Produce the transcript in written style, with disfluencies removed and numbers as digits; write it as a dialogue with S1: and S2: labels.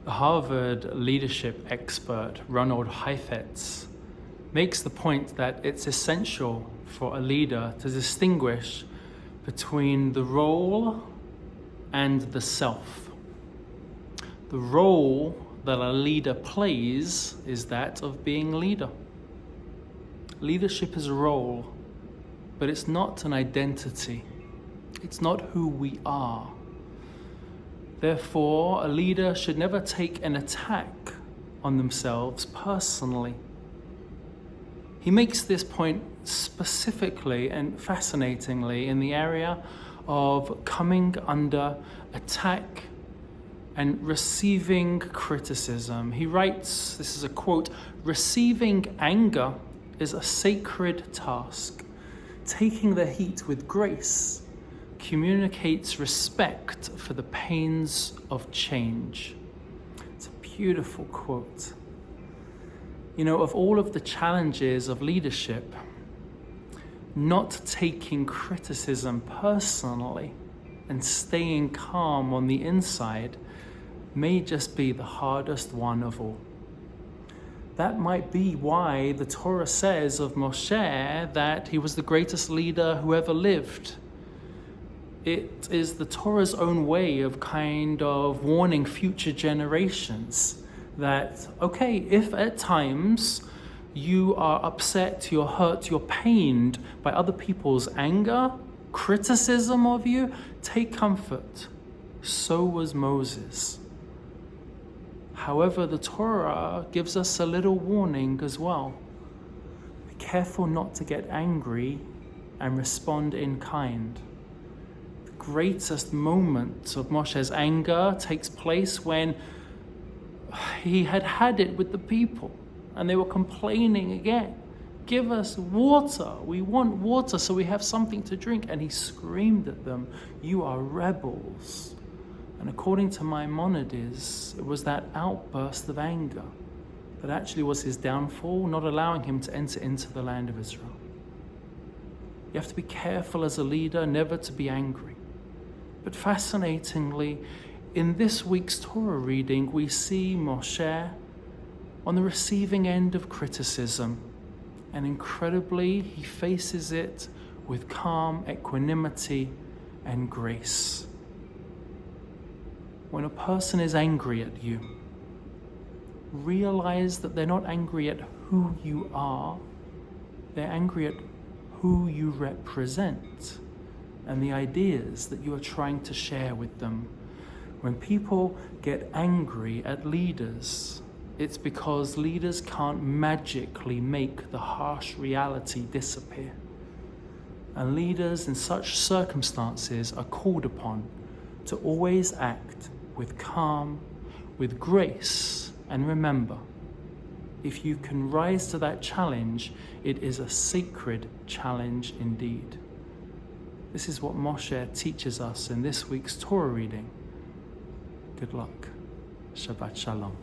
S1: The Harvard leadership expert Ronald Heifetz makes the point that it's essential for a leader to distinguish between the role and the self. The role that a leader plays is that of being leader. Leadership is a role, but it's not an identity. It's not who we are. Therefore, a leader should never take an attack on themselves personally. He makes this point specifically and fascinatingly in the area of coming under attack and receiving criticism. He writes, this is a quote, "Receiving anger is a sacred task. Taking the heat with grace communicates respect for the pains of change." It's a beautiful quote. You know, of all of the challenges of leadership, not taking criticism personally and staying calm on the inside may just be the hardest one of all. That might be why the Torah says of Moshe that he was the greatest leader who ever lived. It is the Torah's own way of kind of warning future generations that, okay, if at times you are upset, you're hurt, you're pained by other people's anger, criticism of you, take comfort. So was Moses. However, the Torah gives us a little warning as well. Be careful not to get angry and respond in kind. The greatest moment of Moshe's anger takes place when he had it with the people and they were complaining again. "Give us water. We want water so we have something to drink." And he screamed at them, "You are rebels." And according to Maimonides, it was that outburst of anger that actually was his downfall, not allowing him to enter into the land of Israel. You have to be careful as a leader never to be angry. But fascinatingly, in this week's Torah reading, we see Moshe on the receiving end of criticism. And incredibly, he faces it with calm equanimity and grace. When a person is angry at you, realize that they're not angry at who you are, they're angry at who you represent and the ideas that you are trying to share with them. When people get angry at leaders, it's because leaders can't magically make the harsh reality disappear. And leaders in such circumstances are called upon to always act with calm, with grace, and remember, if you can rise to that challenge, it is a sacred challenge indeed. This is what Moshe teaches us in this week's Torah reading. Good luck. Shabbat Shalom.